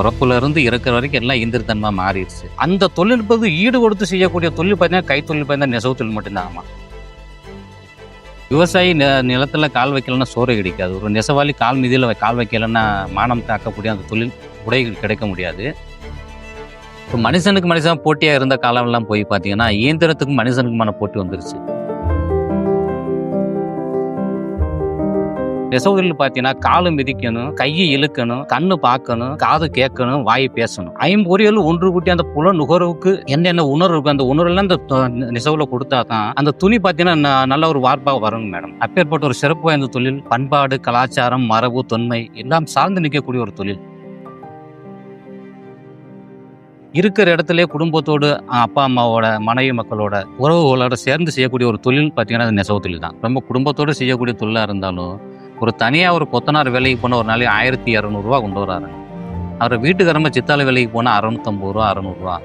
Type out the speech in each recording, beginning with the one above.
பிறப்புல இருந்து இருக்கிற வரைக்கும் எல்லாம் இயந்திரத்தன்மா மாறிடுச்சு. அந்த தொழில்நுட்பது ஈடு கொடுத்து செய்யக்கூடிய தொழில் பார்த்தீங்கன்னா கைத்தொழில் பார்த்தீங்கன்னா நெசவு தொழில் மட்டும்தான்மா. விவசாயி நிலத்துல கால் வைக்கலன்னா சோறு கிடைக்காது. ஒரு நெசவாளி கால் மீதியில் கால் வைக்கலன்னா மானம் காக்கக்கூடிய அந்த தொழில் உடைகள் கிடைக்க முடியாது. இப்போ மனுஷனுக்கு மனுஷன் போட்டியாக இருந்த காலம்லாம் போய் பார்த்தீங்கன்னா இயந்திரத்துக்கும் மனுஷனுக்குமான போட்டி வந்துருச்சு. நெசவு தொழில் பார்த்தீங்கன்னா காலு மிதிக்கணும், கையை இழுக்கணும், கண்ணு பார்க்கணும், காது கேட்கணும், வாய் பேசணும். ஐம்பொறிகள் ஒன்று கூட்டி அந்த புல நுகர்வுக்கு என்னென்ன உணர்வு இருக்கு அந்த உணர்வுலாம் அந்த நெசவுல கொடுத்தா தான் அந்த துணி பார்த்தீங்கன்னா நல்ல ஒரு வார்ப்பாக வரும் மேடம். அப்பேற்பட்ட ஒரு சிறப்பு வாய்ந்த தொழில். பண்பாடு, கலாச்சாரம், மரபு, தொன்மை எல்லாம் சார்ந்து நிற்கக்கூடிய ஒரு தொழில். இருக்கிற இடத்துல குடும்பத்தோடு அப்பா அம்மாவோட மனைவி மக்களோட உறவுகளோட சேர்ந்து செய்யக்கூடிய ஒரு தொழில் பார்த்தீங்கன்னா அது நெசவு தொழில் தான். ரொம்ப குடும்பத்தோடு செய்யக்கூடிய தொழிலாக இருந்தாலும் ஒரு தனியாக ஒரு கொத்தனார் வேலைக்கு போனால் ஒரு நாளைக்கு 1200 கொண்டு வராங்க. அவர் வீட்டுக்காரம்ப சித்தாள வேலைக்கு போனால் 650 ரூபா 600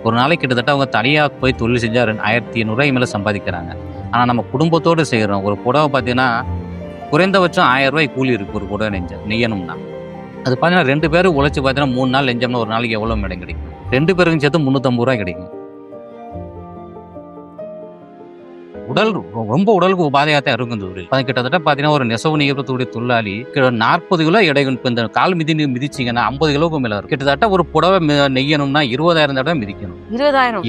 ஒரு நாளைக்கு கிட்டத்தட்ட அவங்க தனியாக போய் தொழில் செஞ்சால் 1500 மேலே சம்பாதிக்கிறாங்க. ஆனால் நம்ம குடும்பத்தோடு செய்கிறோம். ஒரு புடவை பார்த்தீங்கன்னா குறைந்தபட்சம் 1000 கூலி இருக்குது. ஒரு புடவை நெய்யணும்னா அது பார்த்தீங்கன்னா 2 பேரும் உழைச்சி பார்த்தீங்கன்னா 3 நாள் நெஞ்சோம்னா ஒரு நாளைக்கு எவ்வளோ மேடம் கிடைக்கும்? 2 பேருக்கும் சேர்த்து 350 கிடைக்கும். ரொம்ப உடலுக்கு உபாதையாத்தான் இருக்கும் தொழில். அது கிட்டத்தட்ட பார்த்தீங்கன்னா ஒரு நெசவு நெய்யக்கூடிய தொழிலாளி 40 கிலோ எடை. இப்போ இந்த கால் மிதிச்சிங்கன்னா 50 கிலோவுக்கு மேலே இருக்கும். கிட்டத்தட்ட ஒரு புடவை நெய்யணும்னா 20,000 தடவை மிதிக்கணும்.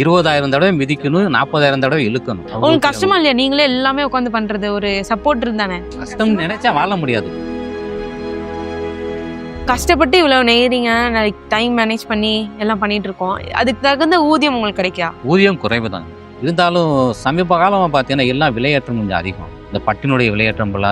20,000 தடவை மிதிக்கணும், 40,000 தடவை இழுக்கணும். உங்களுக்கு கஷ்டமா இல்லையா? நீங்களே எல்லாமே உட்காந்து பண்றது ஒரு சப்போர்ட் இருந்தானே? கஷ்டம் நினைச்சா வாழ முடியாது. கஷ்டப்பட்டு இவ்வளவு நெய்யறீங்க, டைம் மேனேஜ் பண்ணி எல்லாம் பண்ணிட்டு இருக்கோம். அதுக்கு தகுந்த ஊதியம் உங்களுக்கு கிடைக்கா? ஊதியம் குறைவு தான். இருந்தாலும் சமீப காலமாக பார்த்தீங்கன்னா எல்லாம் விலையேற்றம் கொஞ்சம் அதிகம். இந்த பட்டினுடைய விலையேற்றம் போல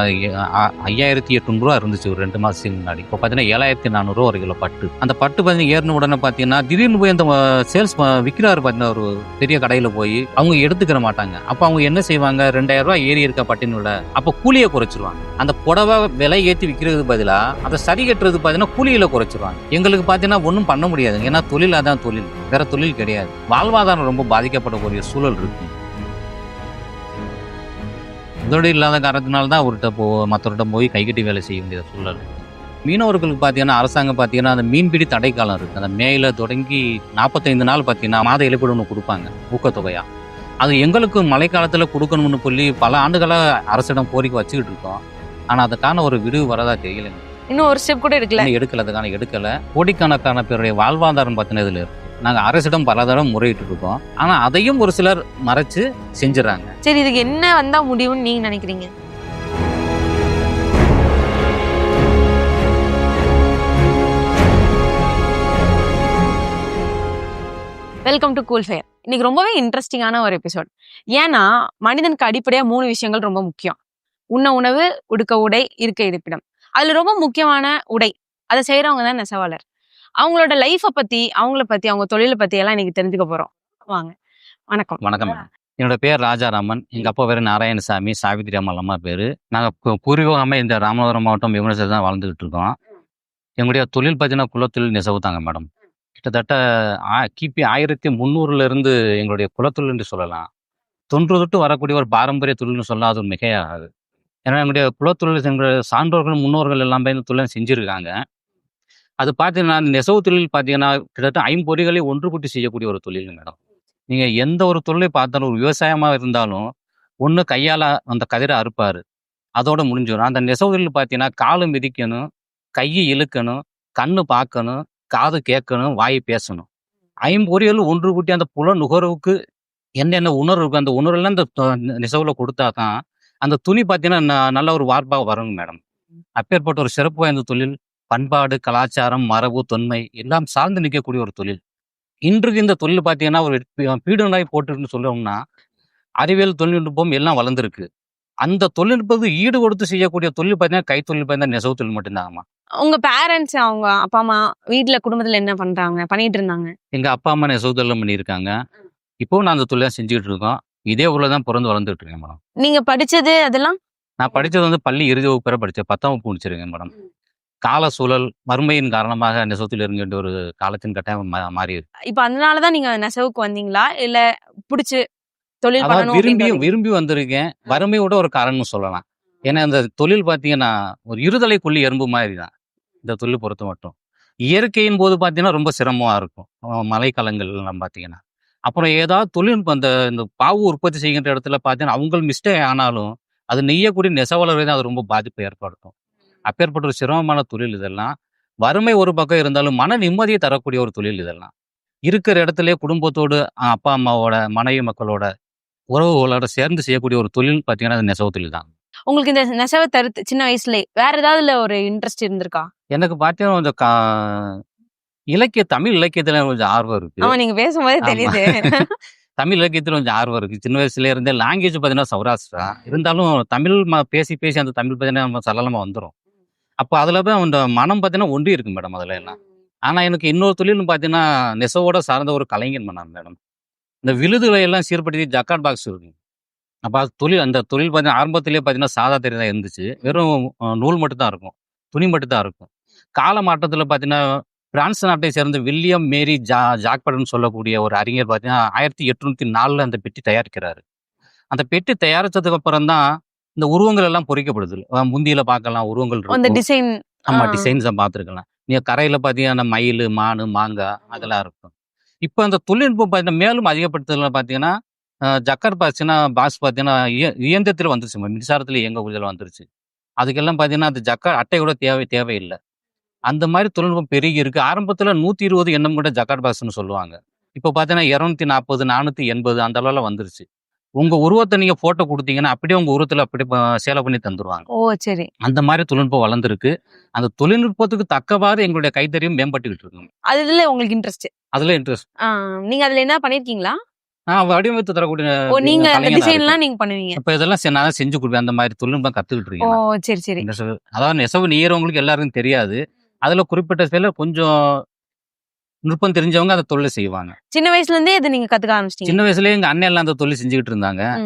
5800 ரூபா இருந்துச்சு ஒரு 2 மாதத்துக்கு முன்னாடி. இப்போ பார்த்தீங்கன்னா 7400 ரூபா ஒரு கிலோ பட்டு. அந்த பட்டு பார்த்தீங்கன்னா ஏறின உடனே பார்த்தீங்கன்னா திடீர்னு போய் அந்த சேல்ஸ் விற்கிறாரு பார்த்தீங்கன்னா ஒரு பெரிய கடையில் போய் அவங்க எடுத்துக்கிற மாட்டாங்க. அப்போ அவங்க என்ன செய்வாங்க? 2000 ரூபா ஏறி இருக்க பட்டினோட அப்போ கூலியை குறைச்சிருவாங்க. அந்த புடவை விலை ஏற்றி விற்கிறது பதிலாக அதை சரி கட்டுறது பார்த்தீங்கன்னா கூலியில் குறைச்சிருவாங்க. எங்களுக்கு பார்த்தீங்கன்னா ஒன்றும் பண்ண முடியாது. ஏன்னா தொழில் அதான் தொழில், வேற தொழில் கிடையாது. வாழ்வாதாரம் ரொம்ப பாதிக்கப்படக்கூடிய சூழல் இருக்கு. இதோடு இல்லாத காரணத்தினால்தான் மற்றவர்கிட்ட போய் கைகட்டி வேலை செய்ய வேண்டிய சூழல். மீனவர்களுக்கு பார்த்தீங்கன்னா அரசாங்கம் பார்த்தீங்கன்னா அந்த மீன்பிடி தடை காலம் இருக்குது. அந்த மேல தொடங்கி 45 நாள் பார்த்தீங்கன்னா மாத இழப்பீடு ஒன்று கொடுப்பாங்க ஊக்கத்தொகையா. அது எங்களுக்கு மழைக்காலத்தில் கொடுக்கணும்னு சொல்லி பல ஆண்டுகளாக அரசிடம் கோரிக்கை வச்சுக்கிட்டு இருக்கோம். ஆனால் அதுக்கான ஒரு விடுவு வரதா தெரியல. இன்னும் ஒரு ஸ்டெப் கூட எடுக்கல. கோடிக்கணக்கான பேருடைய வாழ்வாதாரம் பார்த்தீங்கன்னா இதில் இருக்கு. நாங்கள் அரசிடம் பல தடவை முறையிட்டு இருக்கோம். ஆனால் அதையும் ஒரு சிலர் மறைச்சு செஞ்சுறாங்க. சரி, இதுக்கு என்ன வந்தா முடியும்னு நீங்க நினைக்கிறீங்க? Welcome to cool fair. இன்னைக்கு ரொம்பவே இன்ட்ரெஸ்டிங்கான ஒரு எபிசோட். ஏன்னா மனிதனுக்கு அடிப்படையா 3 விஷயங்கள் ரொம்ப முக்கியம். உண்ண உணவு, உடுக்க உடை, இருக்க இருப்பிடம். அதுல ரொம்ப முக்கியமான உடை. அதை செய்யறவங்க தான் நெசவாளர். அவங்களோட லைஃப்பை பத்தி, அவங்க தொழிலை பத்தி எல்லாம் இன்னைக்கு தெரிஞ்சுக்க போறோம். வாங்க. வணக்கம். வணக்கம். என்னோட பேர் ராஜாராமன். எங்க அப்பா பேரு நாராயணசாமி, சாவித்திரி அம்மா பேரு. நாங்க பூர்வீகமே இந்த ராமநாதபுரம் மாவட்டம் விமனசத்தில் தான் வாழ்ந்துகிட்டு இருக்கோம். எங்களுடைய தொழில் பார்த்தீங்கன்னா குலத்தொழில் நெசவு தாங்க மேடம். கிட்டத்தட்ட கிபி 1300 இருந்து எங்களுடைய குலத்தொழில் என்று சொல்லலாம். தொன்று தொட்டு வரக்கூடிய ஒரு பாரம்பரிய தொழில்னு சொல்லலாம். அது மிகையாகாது. ஏன்னா எங்களுடைய குலத்தொழில் எங்களுடைய சான்றோர்கள் முன்னோர்கள் எல்லாமே இந்த தொழில் செஞ்சிருக்காங்க. அது பார்த்தீங்கன்னா நெசவு தொழில் பார்த்தீங்கன்னா கிட்டத்தட்ட 5 பொறிகளை ஒன்று கூட்டி செய்யக்கூடிய ஒரு தொழில் மேடம். நீங்கள் எந்த ஒரு தொழிலை பார்த்தாலும் ஒரு விவசாயமாக இருந்தாலும் ஒன்று கையால் அந்த கதிரை அறுப்பார், அதோட முடிஞ்சிடும். அந்த நெசவு தொழில் பார்த்தீங்கன்னா காலு மிதிக்கணும், கையை இழுக்கணும், கண்ணு பார்க்கணும், காது கேட்கணும், வாய் பேசணும். 5 பொறிகள் ஒன்று கூட்டி அந்த புல நுகர்வுக்கு என்னென்ன உணர்வு இருக்கு அந்த உணர்வுலாம் இந்த நெசவில் கொடுத்தா தான் அந்த துணி பார்த்தீங்கன்னா நல்ல ஒரு வார்ப்பாக வரும் மேடம். அப்பேற்பட்ட ஒரு சிறப்பு வாய்ந்த தொழில். பண்பாடு, கலாச்சாரம், மரபு, தொன்மை எல்லாம் சார்ந்து நிற்கக்கூடிய ஒரு தொழில். இன்றைக்கு இந்த தொழில் பார்த்தீங்கன்னா ஒரு பீடுனாய் போட்டுன்னு சொல்லணும்னா அறிவியல் தொழில்நுட்பம் எல்லாம் வளர்ந்துருக்கு. அந்த தொழில்நுட்பது ஈடு கொடுத்து செய்யக்கூடிய தொழில் பார்த்தீங்கன்னா கைத்தொழில் பார்த்தீங்கன்னா நெசவு தொழில் மட்டும்தாங்கம்மா. உங்க பேரண்ட்ஸ், அவங்க அப்பா அம்மா வீட்டுல குடும்பத்துல என்ன பண்ணிட்டு இருந்தாங்க? எங்க அப்பா அம்மா நெசவு தொழில் பண்ணியிருக்காங்க. இப்போ நான் அந்த தொழில் செஞ்சுக்கிட்டு இருக்கோம். இதே ஊர்ல தான் பிறந்து வளர்ந்துட்டு இருக்கேன் மேடம். நீங்க படிச்சது அதெல்லாம்? நான் படிச்சது வந்து பள்ளி இறுதி வகுப்பு வரை படித்தேன். 10ஆம் வகுப்பு முடிச்சிருக்கேன் மேடம். கால சூழல் வறுமையின் காரணமாக நெசவுத்தில் இருக்கின்ற ஒரு காலத்தின் கட்டாயம் மாறி இருக்கு. இப்ப அதனாலதான் நீங்க நெசவுக்கு வந்தீங்களா, இல்ல பிடிச்சு தொழில் அதாவது பண்ணணும் விரும்பி வந்திருக்கேன். வறுமையோட ஒரு காரணம்னு சொல்லலாம். ஏன்னா இந்த தொழில் பார்த்தீங்கன்னா ஒரு இருதலை கொல்லி எறும்பு மாதிரி தான் இந்த தொழில் பொறுத்த மட்டும். இயற்கையின் போது பார்த்தீங்கன்னா ரொம்ப சிரமமா இருக்கும். மழைக்காலங்கள்லாம் பார்த்தீங்கன்னா. அப்புறம் ஏதாவது தொழில்நுட்பம் இந்த பாவு உற்பத்தி செய்கின்ற இடத்துல பார்த்தீங்கன்னா, அவங்க மிஸ்டேக் ஆனாலும், அது நெய்யக்கூடிய நெசவாளரை தான் அது ரொம்ப பாதிப்பை ஏற்படுத்தும். அப்பேற்பட்ட ஒரு சிரமமான தொழில் இதெல்லாம். வறுமை ஒரு பக்கம் இருந்தாலும், மன நிம்மதியை தரக்கூடிய ஒரு தொழில் இதெல்லாம். இருக்கிற இடத்திலேயே குடும்பத்தோடு, அப்பா, அம்மாவோட, மனைவி மக்களோட, உறவுகளோட சேர்ந்து செய்யக்கூடிய ஒரு தொழில் பார்த்தீங்கன்னா, அது நெசவு தொழில் தான். உங்களுக்கு இந்த நெசவை தவிர்த்து சின்ன வயசுல வேற ஏதாவதுல ஒரு இன்ட்ரெஸ்ட் இருந்திருக்கா? எனக்கு பார்த்தீங்கன்னா, கொஞ்சம் தமிழ் இலக்கியத்துல கொஞ்சம் ஆர்வம் இருக்கு. ஆமா, நீங்க பேசும்போதே ஆமா. தெரியுது. தமிழ் இலக்கியத்துல கொஞ்சம் ஆர்வம் இருக்கு. சின்ன வயசுல இருந்தே லாங்குவேஜ் பார்த்தீங்கன்னா சௌராஷ்டிரா. இருந்தாலும் தமிழ் பேசி பேசி அந்த தமிழ் பார்த்தீங்கன்னா நம்ம சரளமா வந்துரும். அப்ப அதுல தான் அந்த மனம் பார்த்தீங்கன்னா ஒன்றி இருக்கு மேடம் அதுல எல்லாம். ஆனா எனக்கு இன்னொரு தொழில்னு பார்த்தீங்கன்னா, நெசவோட சார்ந்த ஒரு கலைஞன் நான் மேடம். இந்த விழுதுகளை எல்லாம் சீர்படுத்தி ஜக்கார்ட் பாக்ஸ் இருக்கு. அப்ப அந்த தொழில் பார்த்தீங்கன்னா ஆரம்பத்திலேயே பார்த்தீங்கன்னா சாதா தறி தான் இருந்துச்சு. வெறும் நூல் மட்டும் தான் இருக்கும். துணி மட்டும் தான் இருக்கும். கால மாற்றத்துல பார்த்தீங்கன்னா, பிரான்ஸ் நாட்டை சேர்ந்த வில்லியம் மேரி ஜாக்பர்ட்ன்னு சொல்லக்கூடிய ஒரு அறிஞர் பார்த்தீங்கன்னா, 1804ல அந்த பெட்டி தயாரிக்கிறாரு. அந்த பெட்டி தயாரிச்சதுக்கு அப்புறம் தான் இந்த உருவங்கள் எல்லாம் பொறிக்கப்படுது. முந்தியில பார்க்கலாம் உருவங்கள் அந்த இருக்கும். டிசைன். ஆமா, டிசைன்ஸ பார்த்துருக்கலாம். நீங்க கரையில பார்த்தீங்கன்னா மயிலு, மானு, மாங்காய் அதெல்லாம் இருக்கும். இப்ப அந்த தொழில்நுட்பம் பார்த்தீங்கன்னா மேலும் அதிகப்படுத்துதல பார்த்தீங்கன்னா, ஜக்கர் பாக்ஸ் பார்த்தீங்கன்னா இயந்திரத்துல வந்துருச்சு. மின்சாரத்துல இயங்கக்கூடியதுல வந்துருச்சு. அதுக்கெல்லாம் பார்த்தீங்கன்னா, அந்த ஜக்கார்ட் அட்டை கூட தேவையில்ல. அந்த மாரி தொழில்நுட்பம் பெருகி இருக்கு. ஆரம்பத்துல 120 எண்ணம் கூட ஜக்கார்ட் பாக்ஸ்ன்னு சொல்லுவாங்க. இப்ப பார்த்தீங்கன்னா 240, 480 அந்த அளவுல வந்துருச்சு. உங்க உருவத்த நீங்க ஃபோட்டோ குடுத்தீங்கன்னா, அப்படியே உங்க உருவத்துல அப்படியே சேலை பண்ணி தந்துருவாங்க. ஓ, சரி. அந்த மாரி தொழில்நுட்பம் வளர்ந்திருக்கு. அந்த தொழில்நுட்பத்துக்கு தக்கவாறு எங்களுடைய கைத்தறியும் மேம்பட்டுக்கிட்டு இருக்குங்க. அதுல உங்களுக்கு இன்ட்ரெஸ்ட். அதுல இன்ட்ரெஸ்ட். நீங்க அதுல என்ன பண்ணிருக்கீங்களா? நான் வடிவமைத்து தரக்கூடிய நீங்க அந்த கலைஞனா டிசைன்லாம் இருக்கேன். நீங்க பண்ணுவீங்க. இப்ப இதெல்லாம் நான் தான் செஞ்சு குடுப்பேன். அந்த மாரி தொழில்நுட்பம் கத்துக்கிட்டு ஓ, இருக்கேன் நான். சரி, சரி. அதாவது நெசவு நெய்யறவங்களுக்கு எல்லாருக்கும் தெரியாது. அதுல குறிப்பிட்ட சில கொஞ்சம் நுட்பம் தெரிஞ்சவங்க அந்த தொழில செய்வாங்க. சின்ன வயசுல இருந்தே இத நீங்க கத்துக்க ஆரம்பிச்சிட்டீங்க. சின்ன வயசுலயே எங்க அண்ணன் எல்லாம் அந்த தொழில் செஞ்சுகிட்டு இருந்தாங்க.